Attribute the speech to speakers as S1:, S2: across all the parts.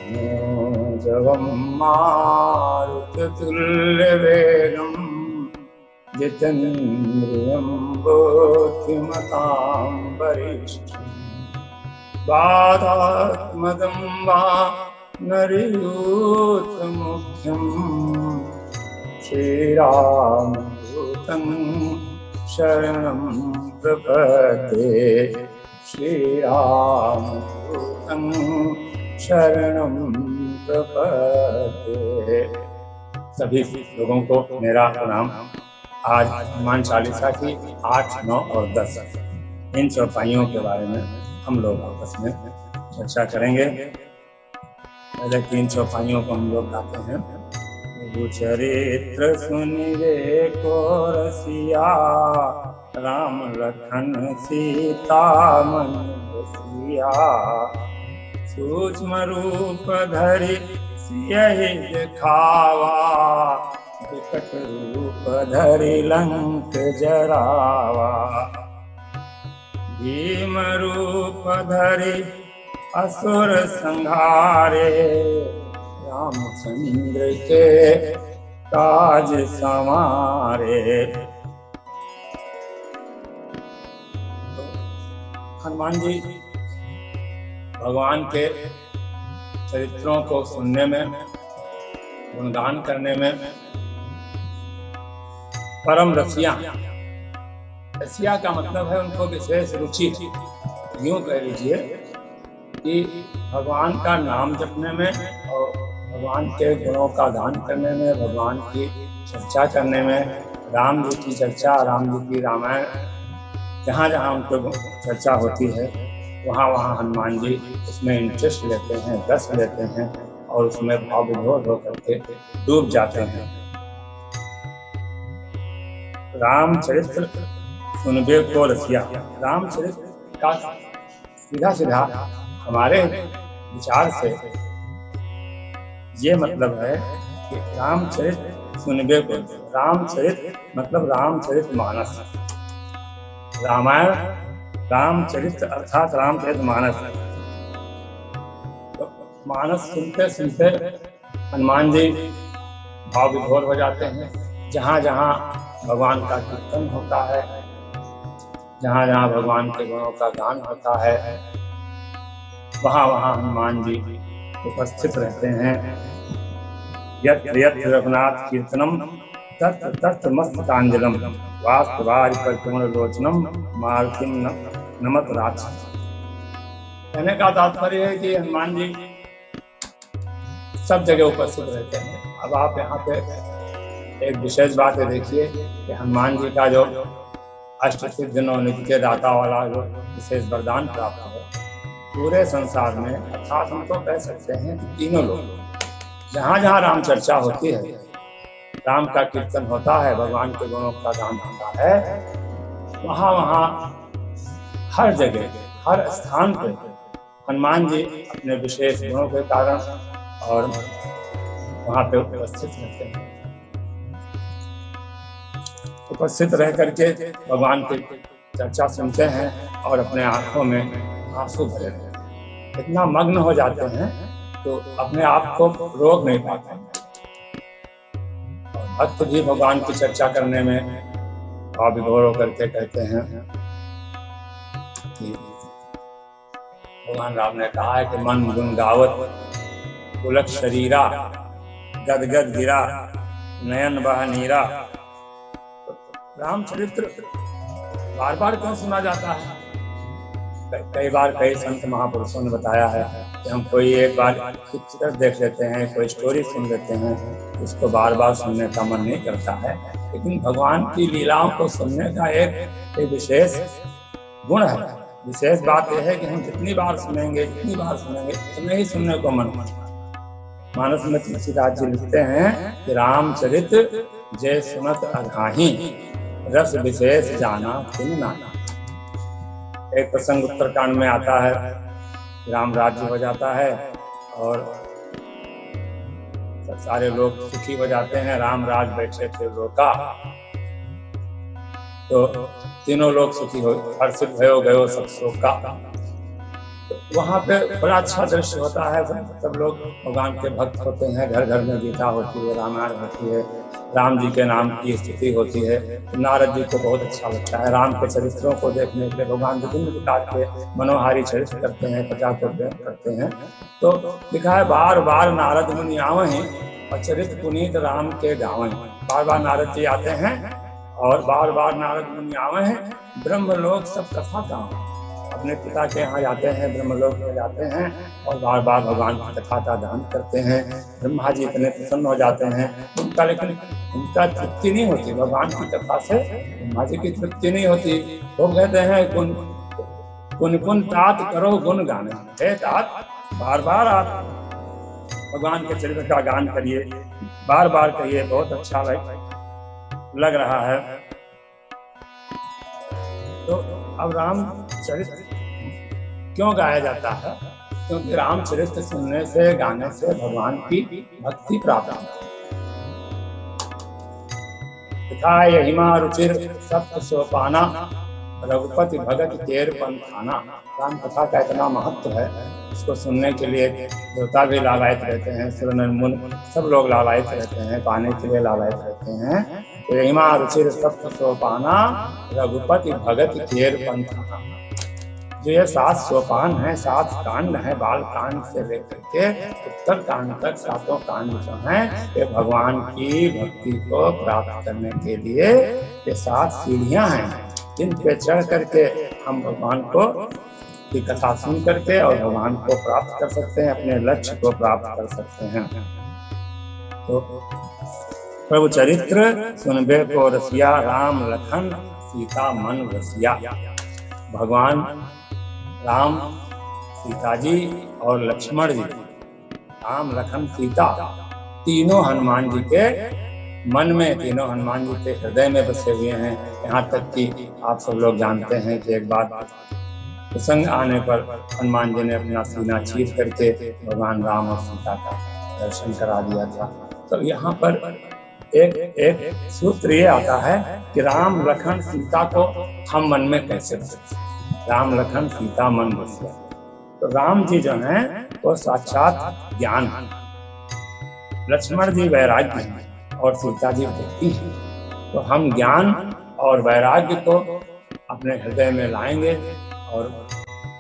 S1: जवं मारुततुल्यवेगं जितेन्द्रियं बुद्धिमतां वरिष्ठं वातात्मजं वानरयूथमुख्यं श्रीरामदूतं शरणं प्रपद्ये श्रीरामदूतं शरणं प्रपद्ये। सभी लोगों को मेरा प्रणाम। आज हनुमान चालीसा की 8, 9 और 10 इन चौपाइयों के बारे में हम लोग आपस में चर्चा करेंगे। पहले 3 चौपाइयों को हम लोग गाते हैं। चरित्र सुनिरे को रसिया, राम लखन सीता मन बसिया। सूक्ष्म रूप धरि सियहि दिखावा, विकट रूप धरि लंक जरावा। भीम रूप धरि असुर संहारे, रामचंद्र के काज संवारे। हनुमान जी भगवान के चरित्रों को सुनने में, गुणगान करने में परम रसिया। रसिया का मतलब है उनको विशेष रुचि। यूं कह लीजिए कि भगवान का नाम जपने में और भगवान के गुणों का गान करने में, भगवान की चर्चा करने में, राम जी की चर्चा, राम जी की रामायण, जहाँ जहाँ उनको चर्चा होती है वहाँ वहाँ हनुमान जी उसमें इंटरेस्ट लेते हैं, रस लेते हैं और उसमें भाव विभोर होकर के डूब जाते हैं। रामचरित्र सुनबे को रसिया। रामचरित्र का सीधा सीधा हमारे विचार से ये मतलब है कि रामचरित सुनबे को। रामचरित मतलब रामचरित मानस। रामायण रामचरित अर्थात रामचरित मानस। तो मानस सुनते सुनते हनुमान जी भाव विभोर हो जाते हैं। जहाँ जहाँ भगवान का कीर्तन होता है, जहाँ जहाँ भगवान के गुणों का गान होता है, वहाँ वहाँ हनुमान जी उपस्थित रहते हैं। यत्र यत्र रघुनाथ कीर्तनम तत्र तत्र मस्तकांजलम, वास्तवारि परिपूर्ण लोचनम मारुतिम नमत राक्षस। कहने का तात्पर्य है कि हनुमान जी सब जगह उपस्थित रहते हैं। अब आप यहाँ पे एक विशेष बात है, देखिए कि हनुमान जी का जो अष्टसिद्धि नवनिधि के दाता वाला जो विशेष वरदान प्राप्त है पूरे संसार में, अर्थात हम तो कह सकते हैं कि तीनों लोग जहाँ जहाँ राम चर्चा होती है, राम का कीर्तन होता है, भगवान के गुणों का गान होता है, वहाँ वहाँ हर जगह हर स्थान पर हनुमान जी अपने विशेष गुणों के कारण और वहाँ पे उपस्थित रहते हैं। उपस्थित रह करके भगवान की चर्चा सुनते हैं और अपने आंखों में आंसू भरे रहते हैं। इतना मग्न हो जाते हैं तो अपने आप को रोक नहीं पाते हैं। भक्त भी भगवान की चर्चा करने में भाव विभोर होकर के कहते हैं कि भगवान राम ने कहा है कि मन गुण गावत पुलक शरीरा, गदगद गिरा नयन बह नीरा। रामचरित्र बार बार क्यों सुना जाता है? कई बार कई संत महापुरुषों ने बताया है कि हम कोई एक बार पिक्चर देख लेते हैं, कोई स्टोरी सुन लेते हैं, उसको बार बार सुनने का मन नहीं करता है। लेकिन भगवान की लीलाओं को सुनने का एक विशेष गुण है। विशेष बात यह है कि हम जितनी बार सुनेंगे उतने ही सुनने को मन। मानस में तुलसीदास जी लिखते हैं कि रामचरित जय सुनत अघाही, रस विशेष जाना तिन नाना। एक प्रसंग उत्तरकांड में आता है, राम राज्य हो जाता है और सारे लोग सुखी हो जाते हैं। राम राज बैठे थे रोका, तो तीनों लोग सुखी हो, हर्षित भयो गयो सब शोका। तो वहाँ पे बड़ा अच्छा दृश्य होता है। सब लोग भगवान के भक्त होते हैं, घर घर में गीता होती है, रामायण होती है, राम जी के नाम की स्तुति होती है। तो नारद जी को बहुत अच्छा लगता है राम के चरित्रों को देखने के लिए। भगवान विभिन्न प्रकार के मनोहारी चरित्र करते हैं, प्रजा को प्रेम करते हैं। तो लिखा है बार बार नारद मुनि आवहीं और चरित्र पुनीत राम के गावहीं। बार बार नारद जी आते हैं और बार बार नारद मुनि आवे हैं, ब्रह्मलोक सब कथा गाँव। अपने पिता के यहाँ जाते हैं, ब्रह्मलोक में जाते हैं और बार बार भगवान की कथा का गान करते हैं। ब्रह्मा जी इतने प्रसन्न हो जाते हैं उनका, लेकिन उनका तृप्ति नहीं होती भगवान की कथा से। ब्रह्मा जी की तृप्ति नहीं होती। वो कहते हैं कुन कुन तात करो गुण गाने। हे तात, बार बार आप भगवान के चरित्र का गान करिए, बार बार कहिए, बहुत अच्छा लग रहा है। तो अब राम चरित्र क्यों गाया जाता है? क्योंकि रामचरित्र सुनने से, गाने से भगवान की भक्ति प्राप्त होती है। यहिमा रुचिर सप्त सोपाना, रघुपति भगत केर पंथाना। राम कथा का इतना महत्व है, इसको सुनने के लिए देवता भी लालायित रहते हैं, सुर मुनि सब लोग लालायित रहते हैं, पाने के लिए लालायित रहते हैं। तो यहिमा रुचिर सप्त सोपाना, रघुपति भगत केर पंथाना। जो ये 7 सोपान है, 7 कांड है, बाल कांड से लेकर के उत्तर कांड तक 7 कांड जो हैं, ये भगवान की भक्ति को प्राप्त करने के लिए ये 7 सीढ़ियां हैं, जिन पे चढ़ करके हम भगवान को की कथा सुन करके और भगवान को प्राप्त कर सकते हैं, अपने लक्ष्य को प्राप्त कर सकते हैं। तो प्रभु चरित्र सुनबे को रसिया, राम लखन सीता मन रसिया। भगवान राम, सीता जी और लक्ष्मण जी, राम लखन सीता तीनों हनुमान जी के मन में, तीनों हनुमान जी के हृदय में बसे हुए हैं। यहाँ तक कि आप सब लोग जानते हैं कि एक बार प्रसंग आने पर हनुमान जी ने अपना सीना चीर करके भगवान राम और सीता का दर्शन करा दिया था। तो यहाँ पर एक सूत्र ये आता है कि राम लखन सीता को हम मन में कैसे बसे। राम लखन सीता मन बसे। तो राम जी जो हैं वो साक्षात ज्ञान है, लक्ष्मण जी वैराग्य हैं और सीता जी भक्ति है। तो हम ज्ञान और वैराग्य को अपने हृदय में लाएंगे और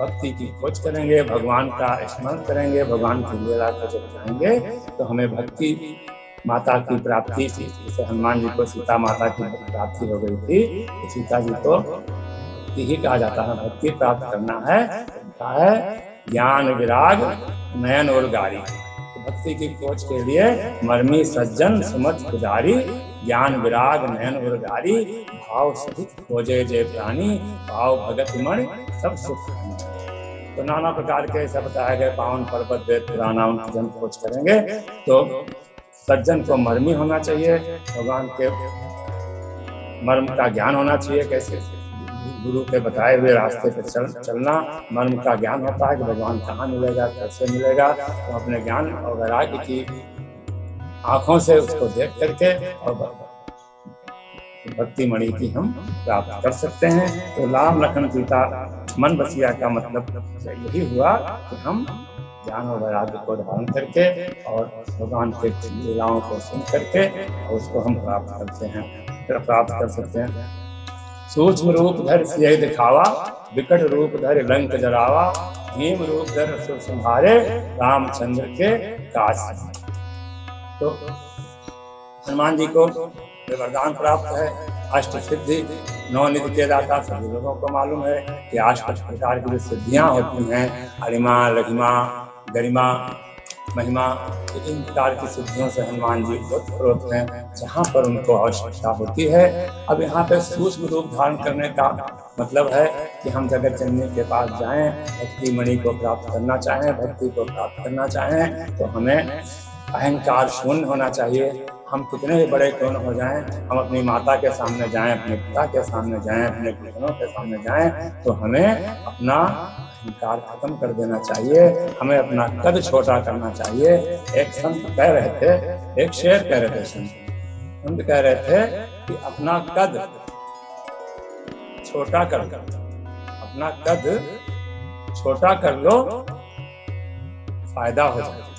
S1: भक्ति की खोज करेंगे, भगवान का स्मरण करेंगे, भगवान की लीला को जब जाएंगे तो हमें भक्ति माता की प्राप्ति थी। जैसे हनुमान जी को सीता माता की प्राप्ति हो गई थी, तो सीता जी को भक्ति ही कहा जाता है। भक्ति प्राप्त करना है ज्ञान विराग नयन और गारी। तो भक्ति की खोज के लिए मर्मी सज्जन सुमत पुजारी, ज्ञान विराग नयन और गारी, भाव सहित खोजे जय प्राणी, भाव भगत मणि सब सुख। तो नाना प्रकार के ऐसा बताया गया पावन पर्वत वेद पुराना, उनकी जन खोज करेंगे। तो सज्जन को मर्मी होना चाहिए, भगवान के मर्म का ज्ञान होना चाहिए, कैसे गुरु के बताए हुए रास्ते पर चलना। मर्म का ज्ञान होता है कि भगवान कहाँ मिलेगा, कैसे मिलेगा। तो अपने ज्ञान और वैराग्य की आंखों से उसको देख करके और भक्ति मणि की हम प्राप्त कर सकते हैं। तो राम लखन सीता मन बसिया का मतलब यही हुआ कि हम ज्ञान और वैराग्य को धारण करके और भगवान के लीलाओं को सुन करके और उसको हम प्राप्त कर सकते हैं। सूक्ष्म रूप धर सिय दिखावा, विकट रूप धर लंक जरावा, भीम रूप धर असुर संहारे, रामचंद्र के काज। तो हनुमान जी को वरदान प्राप्त है, अष्ट सिद्धि 9 निधि के दाता। सभी लोगों को मालूम है कि 8 प्रकार की जो सिद्धियां होती हैं, अरिमा लघिमा गरिमा महिमा, इन प्रकार की सिद्धियों से हनुमान जी ओतप्रोत हैं जहाँ पर उनको आवश्यकता होती है। अब यहाँ पे सूक्ष्म रूप धारण करने का मतलब है कि हम जगत जननी के पास जाएं, भक्ति मणि को प्राप्त करना चाहें, भक्ति को प्राप्त करना चाहें, तो हमें अहंकार शून्य होना चाहिए। हम कितने ही बड़े क्यों न हो जाएं, हम अपनी माता के सामने जाएं, अपने पिता के सामने जाएं, अपने गुरुजनों के सामने जाएं, तो हमें अपना अहंकार खत्म कर देना चाहिए, हमें अपना कद छोटा करना चाहिए। एक संत कह रहे थे, एक शेर कह रहे थे, संत कह रहे थे कि अपना कद छोटा कर, अपना कद छोटा कर लो, फायदा हो जाएगा।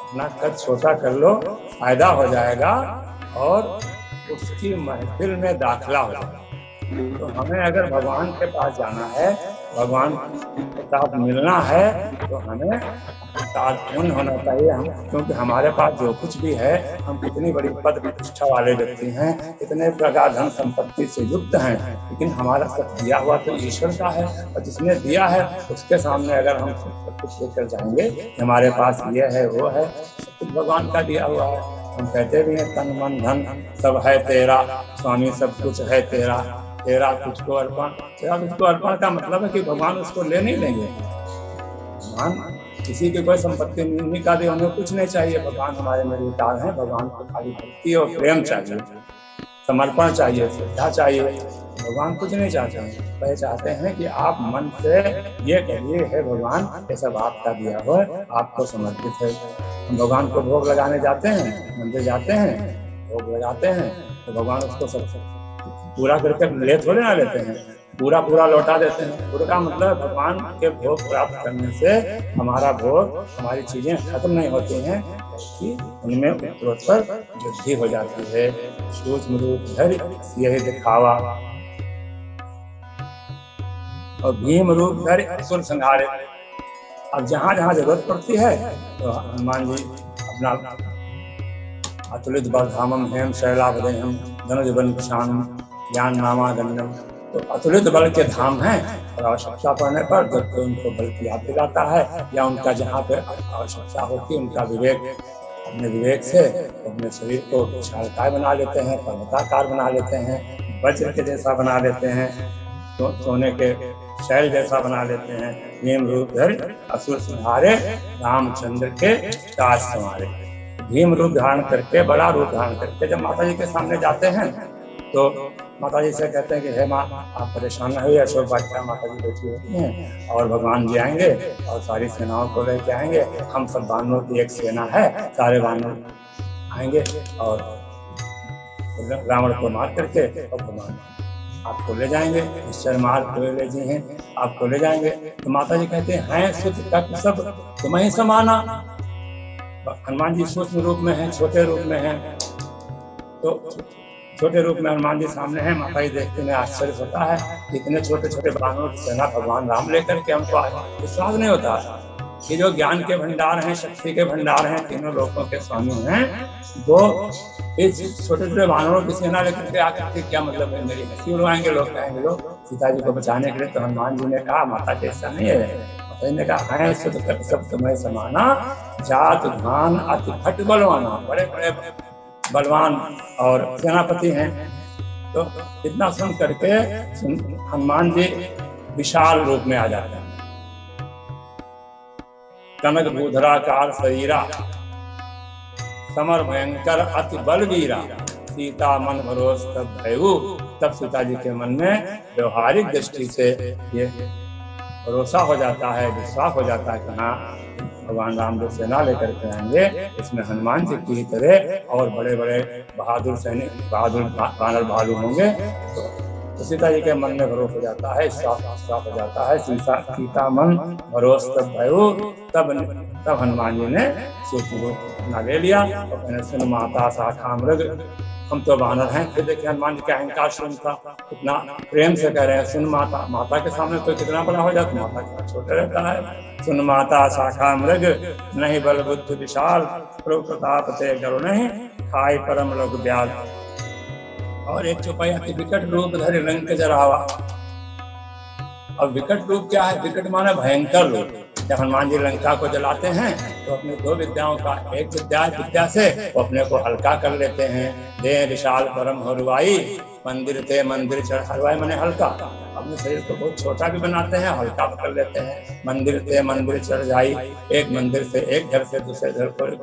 S1: अपना कद छोटा कर लो, फायदा हो जाएगा और उसकी महफिल में दाखिला हो जाएगा। तो हमें अगर भगवान के पास जाना है, भगवान के साथ मिलना है, तो हमें तार्किक होना चाहिए। हम क्योंकि हमारे पास जो कुछ भी है, हम कितनी बड़ी पद प्रतिष्ठा वाले व्यक्ति हैं, कितने प्रकार धन संपत्ति से युक्त हैं, लेकिन हमारा सब दिया हुआ तो ईश्वर का है। और जिसने दिया है उसके सामने अगर हम सब कुछ लेकर जाएंगे, हमारे पास ये है वो है, सब कुछ भगवान का दिया हुआ है। हम कहते भी हैं तन मन धन सब है तेरा, स्वामी सब कुछ है तेरा, तेरा तुझको अर्पण। तेरा तुझको अर्पण का मतलब है कि भगवान उसको ले नहीं लेंगे। भगवान किसी की कोई संपत्ति नहीं निकाले, हमें कुछ नहीं चाहिए। भगवान हमारे निर्विकार हैं। भगवान को खाली भक्ति और प्रेम चाहिए, समर्पण चाहिए, श्रद्धा चाहिए। भगवान कुछ नहीं चाहते हैं, वह चाहते हैं कि आप मन से ये कहिए, है भगवान ये सब आपका दिया हुआ है, आपको समर्पित है। हम भगवान को भोग लगाने जाते हैं, मंदिर जाते हैं, भोग लगाते हैं, तो भगवान उसको सब पूरा करके ले थोड़े ना लेते हैं, पूरा पूरा लौटा देते हैं। पूरा का मतलब भगवान के भोग प्राप्त करने से हमारा भोग, हमारी चीजें खत्म नहीं होती हैं, बल्कि उनमें उत्तरोत्तर वृद्धि हो जाती है। सूक्ष्म रूप धरि यही दिखावा और भीम रूप धरि असुर संहारे। अब जहाँ जहाँ जरूरत पड़ती है तो हनुमान जी अपना अतुलित बलधामम हेम शैलावदेहम धनुज बल विशानम ज्ञान नामा गण्यम। तो अतुलित बल के धाम हैं, और आवश्यकता पड़ने पर जब कोई उनको बल की याद दिलाता है, या उनका जहाँ पे आवश्यकता होती है, उनका विवेक, अपने विवेक से अपने शरीर को विशालकाय बना लेते हैं, पर्वताकार बना लेते हैं, वज्र के जैसा बना लेते हैं, तो सोने के शैल जैसा बना लेते हैं। भीम रूप धरि असुर संहारे, रामचंद्र के काज संवारे। भीम रूप धारण करके, बड़ा रूप धारण करके जब माता जी के सामने जाते हैं, तो माता जी से कहते हैं कि हे माँ, आप परेशान न हुई। अशोक वाटिका माता जी बैठी होती हैं और भगवान जी आएंगे और सारी सेनाओं को लेके आएंगे। हम सब वानरों की एक सेना है, सारे वानर आएंगे और रावण को मार करके और भगवान आपको ले जाएंगे। निश्चय मार्ग ले जी हैं, आपको ले जाएंगे। तो माता जी कहते हैं सुत तक सब तुम्हें समाना। हनुमान जी सूक्ष्म रूप में हैं, छोटे रूप में हैं, तो छोटे रूप में हनुमान जी सामने हैं। माता जी देखते हैं आश्चर्य होता है, इतने छोटे छोटे वानरों की सेना भगवान राम लेकर के, हमको विश्वास नहीं होता कि जो ज्ञान के भंडार हैं, शक्ति के भंडार हैं, तीनों लोकों के स्वामी हैं, वो इस छोटे छोटे वानरों की सेना लेकर के आकर के क्या मतलब है, मेरी हंसी उड़वाएंगे लोग, कहेंगे लोग सीता जी को बचाने के लिए। तो हनुमान जी ने कहा माता जी ऐसा नहीं है। माता जी ने कहा है सब तुम्हें समाना, जात धान अति खट बलवाना। बड़े बड़े बलवान और सेनापति हैं। तो इतना सुन करके हनुमान जी विशाल रूप में आ जाते हैं। कनक भूधराकार शरीरा, समर भयंकर अति बलवीरा, सीता मन भरोस तब भयऊ। तब सीता जी के मन में व्यवहारिक दृष्टि से ये भरोसा हो जाता है, विश्वास हो जाता है कि हाँ भगवान राम जो सेना लेकर के आएंगे, इसमें हनुमान जी की तरह और बड़े बड़े बहादुर सैनिक, बहादुर वानर भालू होंगे। तो सीता जी के मन में भरोसा हो जाता है, विश्वास हो जाता है। सीता मन भरोस तब भयो। तब हनुमान जी ने सूक्ष्म रूप अपना ले लिया और कहने सुन माता शाखा मृग, हम तो वानर हैं। फिर देखिए हनुमान जी का अहंकार शुरू था, कितना प्रेम से कह रहे हैं सुन माता। माता के सामने कोई कितना बड़ा हो जाता, माता कितना छोटा रहता है। सुन माता शाखा मृग, नहीं बल बुद्धि विशाल, प्रभु प्रताप ते करो नहीं, खाई परम लोग ब्याल। और एक चौपाई विकट रूप धरि लंक जरावा। अब विकट रूप क्या है? विकट माने भयंकर रूप। जब हनुमान जी लंका को जलाते हैं तो अपने दो विद्याओं का, एक विद्या से वो अपने को हल्का कर लेते हैं। दे विशाल परम हरुआई, मंदिर थे मंदिर चढ़। हरुआई माने हल्का, अपने शरीर को बहुत छोटा भी बनाते हैं, हल्का कर लेते हैं। मंदिर थे मंदिर चढ़ जाई, एक मंदिर से, एक घर से दूसरे घर पर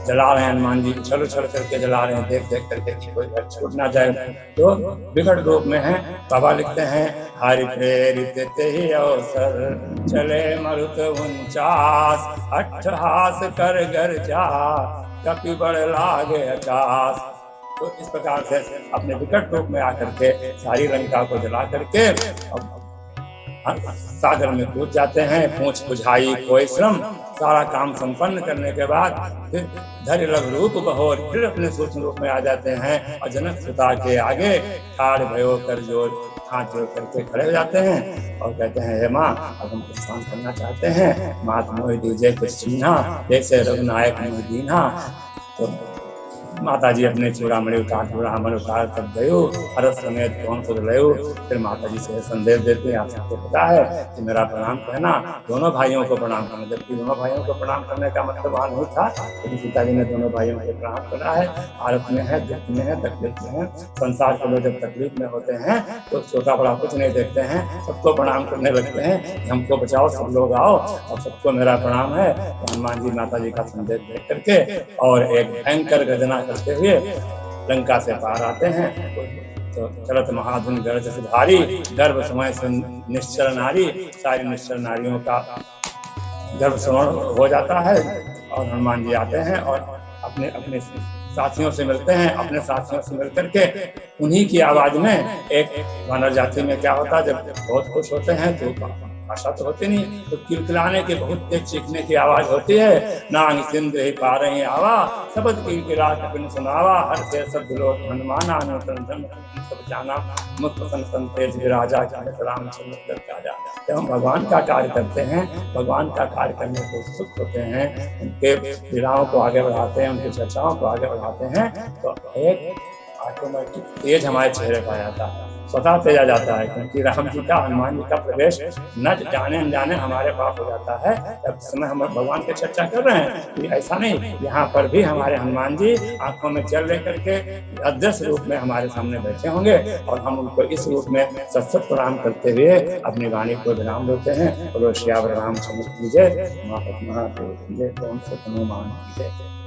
S1: जला रहे हैं हनुमान जी, छल छल करके जला रहे हैं, देख देख करके कि कोई घर छूट ना जाए। तो विकट रूप में है। बाबा लिखते हैं हरि प्रेरित ते ही अवसर, चले मरुत 49, अट्ठहास कर घर जा, कपि बड़ लागे आकाश। तो इस प्रकार से अपने विकट रूप में आकर के सारी लंका को जला करके सागर में कूद जाते हैं। पूछ बुझाई कोई श्रम, सारा काम संपन्न करने के बाद फिर धैर्य लघु रूप बहोर, फिर अपने सूक्ष्म रूप में आ जाते हैं और जनक सुता के आगे ठाड़ भयो कर जोर, हाथ जोड़ करके खड़े हो जाते हैं और कहते हैं हे माँ, अब हम प्रस्थान करना चाहते हैं। मात मोहि दीजे कुछ छीना, जैसे रघुनायक मोहि दीन्हा। तो माता जी अपने चूड़ामणि उतार, चूड़ामणि उतार तब गयो, हरस समेत कौन सुध लयो। फिर माता जी से संदेश देते हैं, आप सबको पता है कि मेरा प्रणाम कहना, दोनों भाइयों को प्रणाम करना। जबकि दोनों भाइयों को प्रणाम करने का मतलब वहाँ नहीं था, लेकिन सीता जी ने दोनों भाइयों को प्रणाम करना है। आरत में है, दुख में है, तकलीफ में है। संसार के लोग जब तकलीफ में होते हैं तो छोटा बड़ा कुछ नहीं देखते हैं, सबको प्रणाम करने लगते हैं, हमको बचाओ, सब लोग आओ और सबको मेरा प्रणाम है। हनुमान जी माता जी का संदेश देख करके और एक भयंकर गर्जना करते हुए लंका से पार आते हैं। तो चलत महाधुन गर्ज से भारी, गर्भ समय से निश्चर नारी। सारी निश्चर नारियों का गर्भ श्रवण हो जाता है और हनुमान जी आते हैं और अपने अपने साथियों से मिलते हैं। अपने साथियों से मिलकर के उन्हीं की आवाज में, एक वानर जाति में क्या होता है, जब बहुत खुश होते हैं तो भाषा तो होती नहीं, तो किलकिलाने की, बहुत तेज चीखने की आवाज होती है। नांग सिंध ही पा रहे आवा, शब्द किलकिला कपिन सुनावा। हर से सब दिलोक हनुमाना, सब जाना मुक्त सन तेज विराजा, रामचंद्र राजा। जब हम भगवान का कार्य करते हैं, भगवान का कार्य करने को उत्सुक होते हैं, उनके लीलाओं को आगे बढ़ाते हैं, उनकी चर्चाओं को आगे बढ़ाते हैं, तो एक ऑटोमेटिक तेज हमारे चेहरे पर आ जाता है, स्वतः तेज आ जाता है। क्योंकि राम जी का, हनुमान जी का प्रवेश न जाने अनजाने हमारे पास हो जाता है। जब समय हम भगवान की चर्चा कर रहे हैं कि ऐसा नहीं, यहाँ पर भी हमारे हनुमान जी आंखों में जल लेकर के अदृश्य रूप में हमारे सामने बैठे होंगे और हम उनको इस रूप में सत प्रणाम करते हुए अपनी वाणी को विराम देते हैं। बोलो श्यावर रामचंद्र की जय, महादेव की जय, ओम सतनुमान की जय।